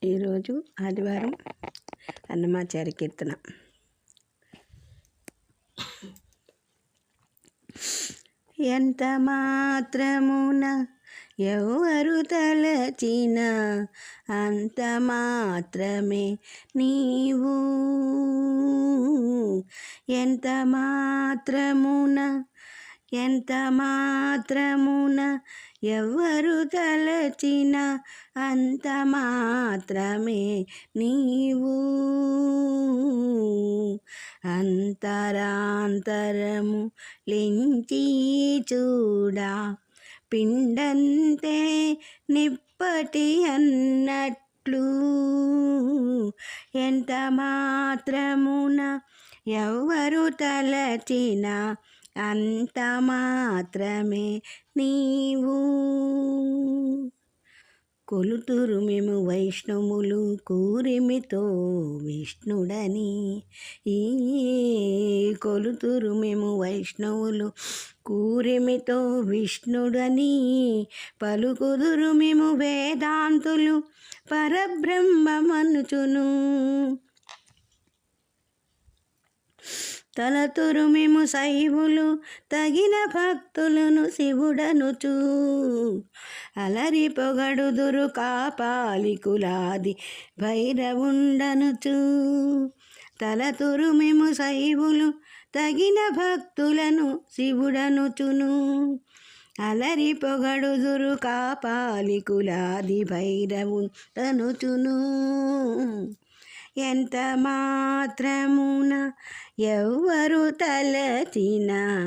ఈరోజు ఆదివారం అన్నమాచార్య కీర్తన. ఎంత మాత్రమున ఎవరు తలచిన అంత మాత్రమే నీవు. ఎంత మాత్రమున ఎవరు తలచిన అంత మాత్రమే నీవు. అంతరాంతరము లించి చూడా పిండంతే నిప్పటి అన్నట్లు. ఎంత మాత్రమున ఎవరు తలచిన అంత మాత్రమే నీవు. కొలుతురు మేము వైష్ణవులు కూరిమితో విష్ణుడని. కొలుతురు మేము వైష్ణవులు కూరిమితో విష్ణుడని. పలుకుదురు మేము వేదాంతులు పరబ్రహ్మమనుచును. తలతురు మేము శైవులు తగిన భక్తులను శివుడనుచు. అలరి పొగడుదురు కాపాలికులాది భైరవుండనుచు. తలతురు మేము శైవులు తగిన భక్తులను శివుడనుచును. అలరి పొగడుదురు కాపాలికులాది భైరవుండనుచును. ఎంత మాత్రమున ఎవరు తలచిన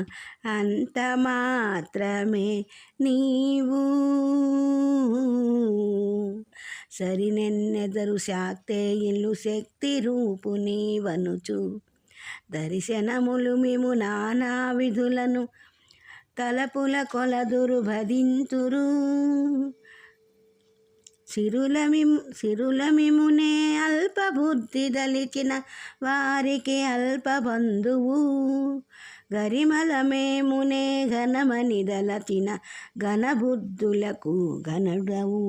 అంత మాత్రమే నీవు. సరినెన్నెదరు శాక్తేయులు శక్తి రూపు నీవనుచు. దర్శనములు మేము నానా విధులను తలపుల కొలదురు భజింతురు. సిరులమిమునే అల్పబుద్ధి దలిచిన వారికి అల్ప బంధువు. గరిమలమేమునే ఘనమని దలచిన ఘనబుద్ధులకు ఘనుడవు.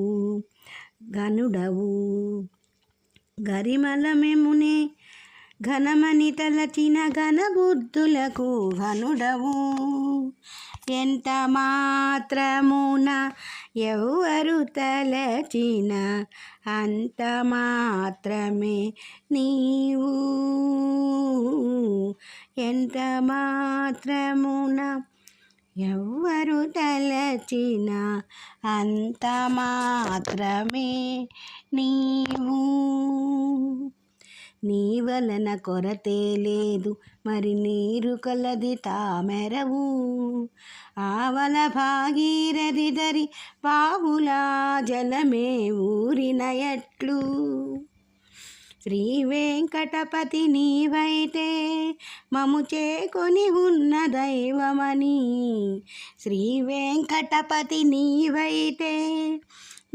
గరిమలమేమునే ఘనమని తలచిన ఘనబుద్ధులకు ఘనుడవు. ఎంత మాత్రమున ఎవరు తలచిన అంత మాత్రమే నీవు. ఎంత మాత్రమున ఎవరు తలచిన అంత మాత్రమే నీవు. నీ వలన కొరతే లేదు మరి నీరు కలది తామెరవు. ఆవల భాగీరథి దరి బాహులా జలమే ఊరిన ఎట్లు. శ్రీ వెంకటపతి నీవైతే మము చేకొని ఉన్న దైవమని. శ్రీ వెంకటపతి నీవైతే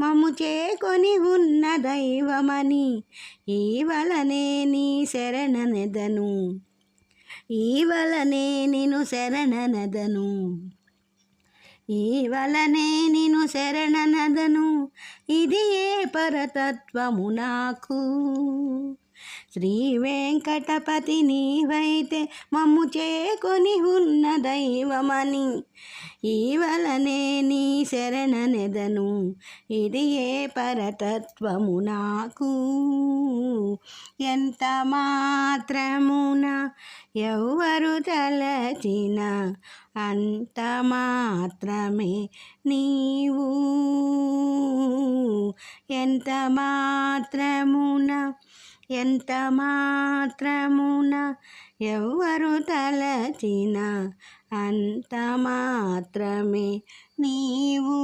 మము చేకొని ఉన్న దైవమని. ఈవలనే నీ శరణనెదను ఈవలనే నిను శరణనెదను ఈవలనే నిను శరణనెదను. ఇది ఏ పరతత్వము నాకు. శ్రీ వెంకటపతి నీవైతే మమ్ము చేకొని ఉన్న దైవమని. ఈవలనే నీ శరణనెదను. ఇది ఏ పరతత్వము నాకు. ఎంత మాత్రమున ఎవరు తలచిన అంత మాత్రమే నీవు. ఎంత మాత్రమున ఎవరు తలచిన అంత మాత్రమే నీవు.